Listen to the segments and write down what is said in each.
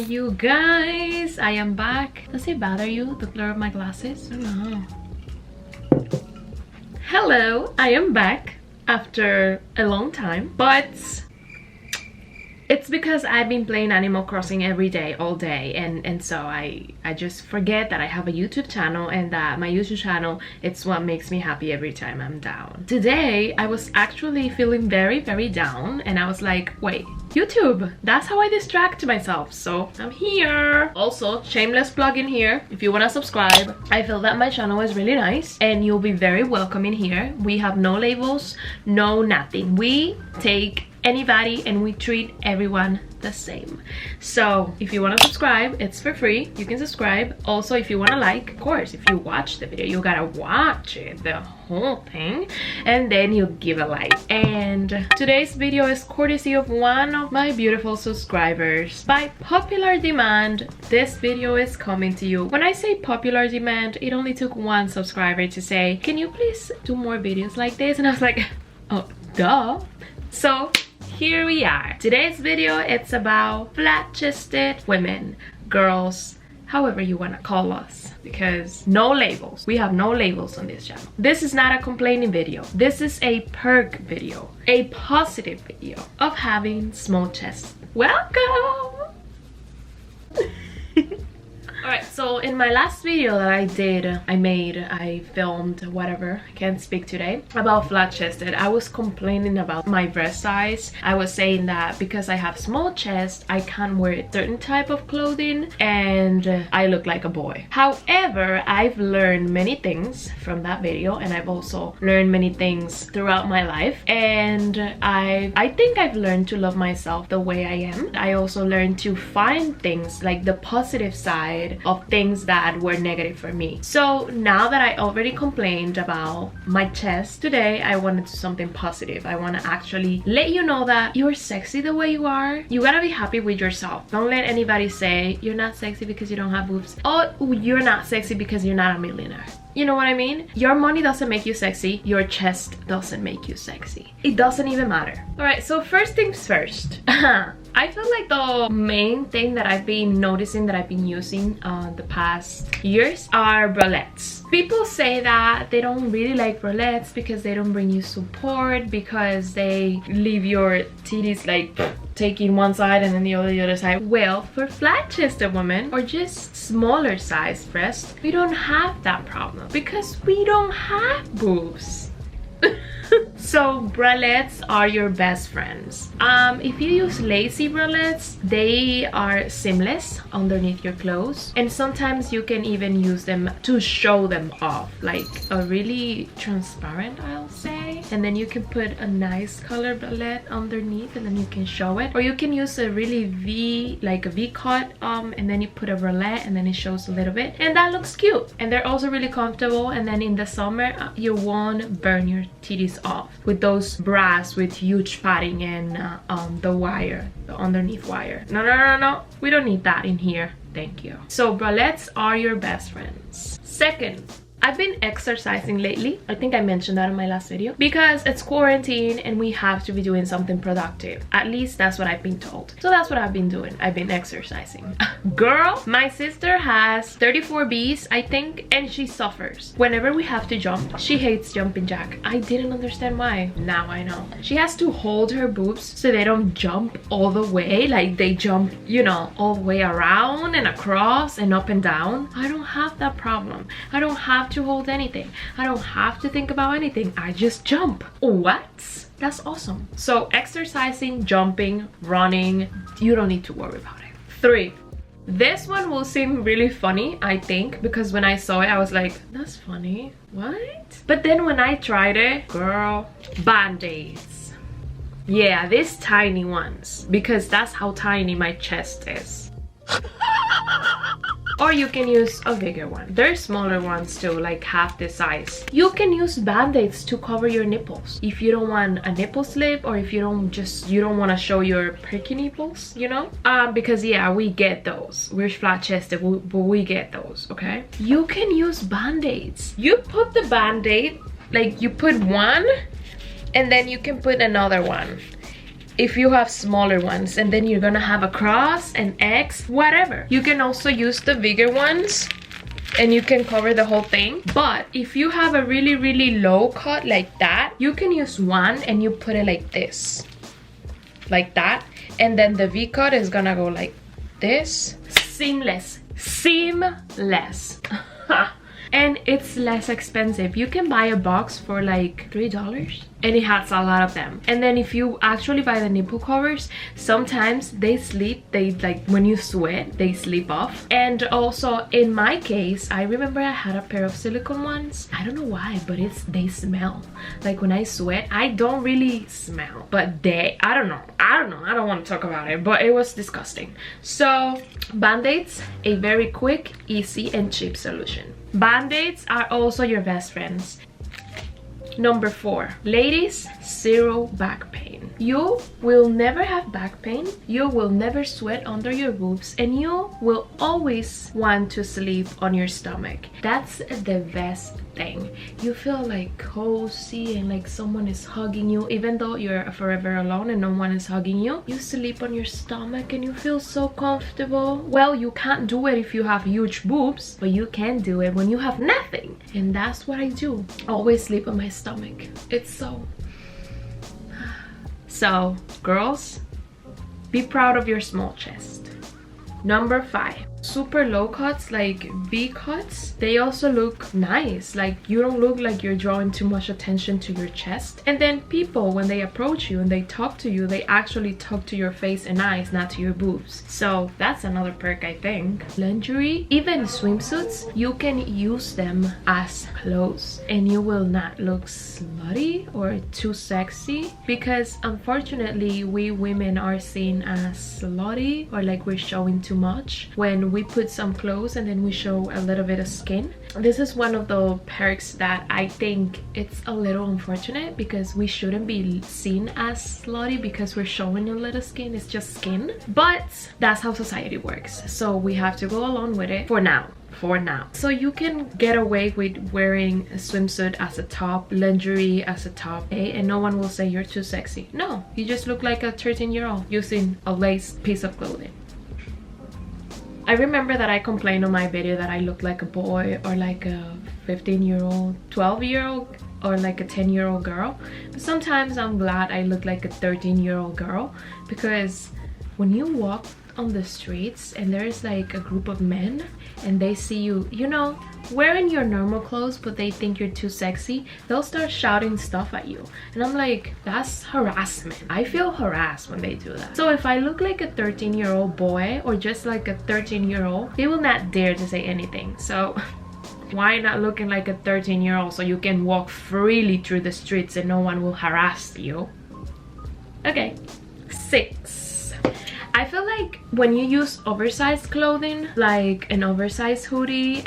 you guys? I am back. Does it bother you, the blur of my glasses? I don't know. Hello, I am back after a long time, but it's because I've been playing Animal Crossing every day, all day, and so I just forget that I have a YouTube channel, and that my YouTube channel, it's what makes me happy every time I'm down. Today, I was actually feeling very, very down, and I was like, wait, YouTube, that's how I distract myself, so I'm here. Also, shameless plug in here, if you want to subscribe. I feel that my channel is really nice, and you'll be very welcome in here. We have no labels, no nothing. We take anybody and we treat everyone the same. So if you want to subscribe, it's for free. You can subscribe. Also, if you want to like, of course, if you watch the video, you gotta watch it, the whole thing, and then you give a like. And today's video is courtesy of one of my beautiful subscribers. By popular demand, this video is coming to you. When I say popular demand, it only took one subscriber to say, can you please do more videos like this? And I was like, oh, duh. So here we are. Today's video, it's about flat-chested women, girls, however you want to call us, because no labels. We have no labels on this channel. This is not a complaining video. This is a perk video, a positive video of having small chests. Welcome! Alright, so in my last video that I filmed, whatever, I can't speak today, about flat-chested, I was complaining about my breast size. I was saying that because I have small chest, I can't wear certain type of clothing and I look like a boy. However, I've learned many things from that video, and I've also learned many things throughout my life, and I think I've learned to love myself the way I am. I also learned to find things like the positive side of things that were negative for me. So now that I already complained about my chest, today I want to do something positive. I want to actually let you know that you're sexy the way you are. You gotta be happy with yourself. Don't let anybody say you're not sexy because you don't have boobs, or you're not sexy because you're not a millionaire. You know what I mean? Your money doesn't make you sexy. Your chest doesn't make you sexy. It doesn't even matter. Alright, so first things first. I feel like the main thing that I've been noticing that I've been using the past years are bralettes. People say that they don't really like bralettes because they don't bring you support, because they leave your titties like taking one side and then the other side. Well, for flat-chested women or just smaller size breasts, we don't have that problem because we don't have boobs. So bralettes are your best friends. If you use lacy bralettes, they are seamless underneath your clothes, and sometimes you can even use them to show them off, like a really transparent, I'll say, and then you can put a nice color bralette underneath and then you can show it. Or you can use a really like a V-cut and then you put a bralette and then it shows a little bit, and that looks cute. And they're also really comfortable, and then in the summer you won't burn your titties off with those bras with huge padding and the wire, the underneath wire. No, we don't need that in here, thank you. So bralettes are your best friends. Second, I've been exercising lately. I think I mentioned that in my last video, because it's quarantine and we have to be doing something productive. At least that's what I've been told. So that's what I've been doing. I've been exercising. Girl, my sister has 34 Bs, I think, and she suffers. Whenever we have to jump, she hates jumping jack. I didn't understand why. Now I know. She has to hold her boobs so they don't jump all the way. Like they jump, you know, all the way around and across and up and down. I don't have that problem. I don't have to hold anything. I don't have to think about anything. I just jump. What? That's awesome. So exercising, jumping, running, you don't need to worry about it. 3. This one will seem really funny, I think, because when I saw it, I was like, that's funny. What? But then when I tried it, girl, band-aids. Yeah, these tiny ones, because that's how tiny my chest is. Or you can use a bigger one. There's smaller ones too, like half the size. You can use band-aids to cover your nipples if you don't want a nipple slip, or if you don't want to show your perky nipples, you know? Because yeah, we get those. We're flat-chested, but we get those, okay? You can use band-aids. You put the band-aid, like you put one and then you can put another one. if you have smaller ones, and then you're gonna have a cross, an X, whatever. You can also use the bigger ones and you can cover the whole thing. But if you have a really low cut like that, you can use one and you put it like this, like that, and then the V cut is gonna go like this. Seamless. And it's less expensive. You can buy a box for like $3 and it has a lot of them. And then if you actually buy the nipple covers, sometimes they like when you sweat, they slip off. And also in my case, I remember I had a pair of silicone ones. I don't know why, but they smell. Like when I sweat, I don't really smell, but I don't know, I don't want to talk about it, but it was disgusting. So Band-Aids, a very quick, easy and cheap solution. Band-Aids are also your best friends. Number 4, ladies, zero back pain. You will never have back pain, you will never sweat under your boobs, and you will always want to sleep on your stomach. That's the best thing. You feel like cozy and like someone is hugging you, even though you're forever alone and no one is hugging you. You sleep on your stomach and you feel so comfortable. Well, you can't do it if you have huge boobs, but you can do it when you have nothing. And that's what I do. Always sleep on my stomach. It's so girls, be proud of your small chest. Number 5, super low cuts like V cuts. They also look nice. Like you don't look like you're drawing too much attention to your chest. And then people, when they approach you and they talk to you, they actually talk to your face and eyes, not to your boobs. So that's another perk, I think. Lingerie, even swimsuits, you can use them as clothes and you will not look slutty or too sexy, because unfortunately we women are seen as slutty or like we're showing too much when we put some clothes and then we show a little bit of skin. This is one of the perks that I think it's a little unfortunate, because we shouldn't be seen as slutty because we're showing a little skin. It's just skin, but that's how society works, so we have to go along with it for now. So you can get away with wearing a swimsuit as a top, lingerie as a top, okay? And no one will say you're too sexy. No, you just look like a 13-year-old using a lace piece of clothing. I remember that I complained on my video that I looked like a boy or like a 15-year-old, 12-year-old, or like a 10-year-old girl. But sometimes I'm glad I look like a 13-year-old girl, because when you walk on the streets and there's like a group of men and they see you, you know, wearing your normal clothes, but they think you're too sexy, they'll start shouting stuff at you. And I'm like, that's harassment. I feel harassed when they do that. So if I look like a 13-year-old boy or just like a 13-year-old, they will not dare to say anything. So why not looking like a 13-year-old so you can walk freely through the streets and no one will harass you? Okay, 6. I feel like when you use oversized clothing, like an oversized hoodie,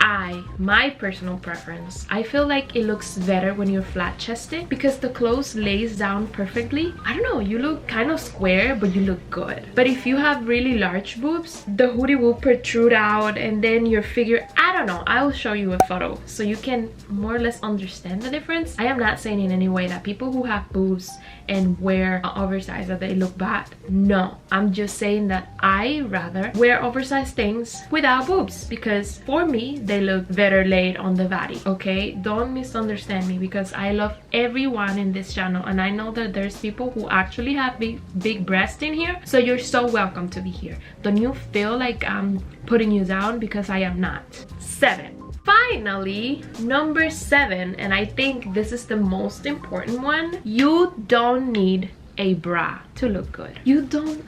my personal preference, I feel like it looks better when you're flat chested, because the clothes lays down perfectly. I don't know, you look kind of square, but you look good. But if you have really large boobs, the hoodie will protrude out and then your figure, I don't know, I will show you a photo so you can more or less understand the difference. I am not saying in any way that people who have boobs and wear oversized that they look bad. No, I'm just saying that I rather wear oversized things without boobs, because for me they look better laid on the body. Okay, don't misunderstand me, because I love everyone in this channel and I know that there's people who actually have big breasts in here, so you're so welcome to be here. Don't you feel like I'm putting you down, because I am not. 7. Finally, number 7, and I think this is the most important one. You don't need a bra to look good. You don't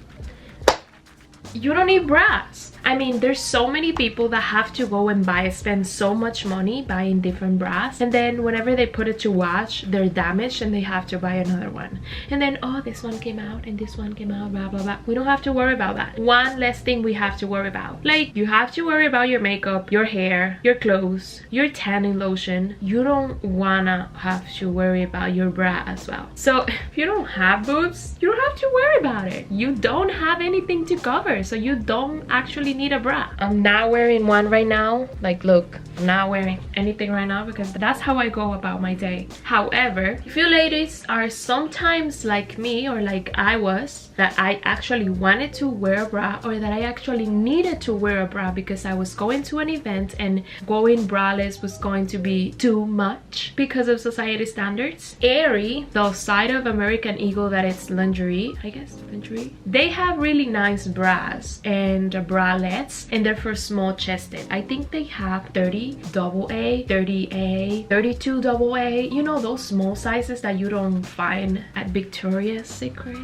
need bras. I mean, there's so many people that have to go and spend so much money buying different bras, and then whenever they put it to wash, they're damaged and they have to buy another one. And then, oh, this one came out and this one came out, blah blah blah. We don't have to worry about that. One less thing we have to worry about. Like, you have to worry about your makeup, your hair, your clothes, your tanning lotion. You don't wanna have to worry about your bra as well. So if you don't have boobs, you don't have to worry about it. You don't have anything to cover, so you don't actually need a bra. I'm not wearing one right now. Like, look, I'm not wearing anything right now because that's how I go about my day. However, if you ladies are sometimes like me or like I was, that I actually wanted to wear a bra or that I actually needed to wear a bra because I was going to an event and going braless was going to be too much because of society standards, yaiiiii, the side of American Eagle that it's lingerie, I guess, lingerie, they have really nice bras and bralettes, and they're for small chested. I think they have 30 AA, 30A, 32 AA, you know, those small sizes that you don't find at Victoria's Secret.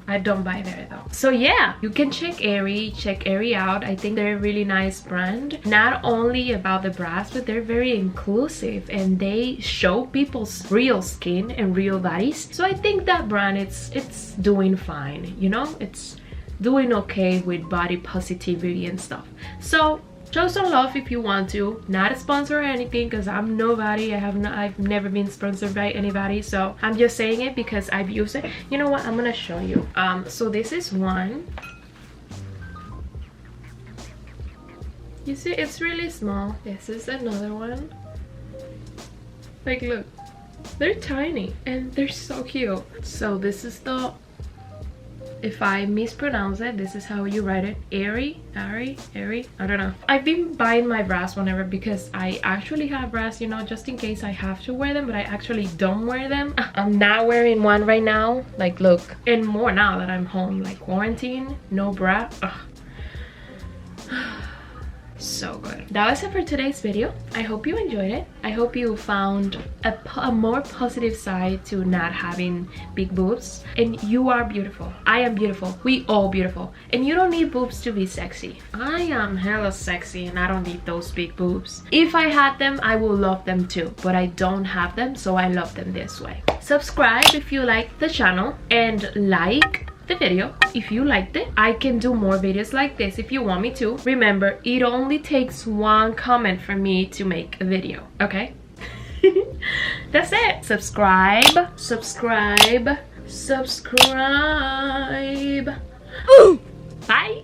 I don't buy there though. So yeah, you can check yaiiiii, check yaiiiii out. I think they're a really nice brand. Not only about the bras, but they're very inclusive and they show people's real skin and real bodies. So I think that brand, it's doing fine, you know, it's doing okay with body positivity and stuff. So show some love if you want to. Not a sponsor or anything because I'm nobody. I've never been sponsored by anybody, so I'm just saying it because I've used it. You know what, I'm gonna show you. So this is one. You see, it's really small. This is another one. Like, look, they're tiny and they're so cute. So this is the, if I mispronounce it, this is how you write it. yaiiiii, I don't know. I've been buying my bras whenever because I actually have bras, you know, just in case I have to wear them, but I actually don't wear them. I'm not wearing one right now. Like, look, and more now that I'm home, like quarantine, no bra. Ugh. So good. That was it for today's video. I hope you enjoyed it. I hope you found a more positive side to not having big boobs. And you are beautiful. I am beautiful. We all beautiful. And you don't need boobs to be sexy. I am hella sexy and I don't need those big boobs. If I had them, I will love them too. But I don't have them, so I love them this way. Subscribe if you like the channel and like the video if you liked it. I can do more videos like this if you want me to. Remember, it only takes one comment for me to make a video, okay? That's it. Subscribe. Ooh. Bye.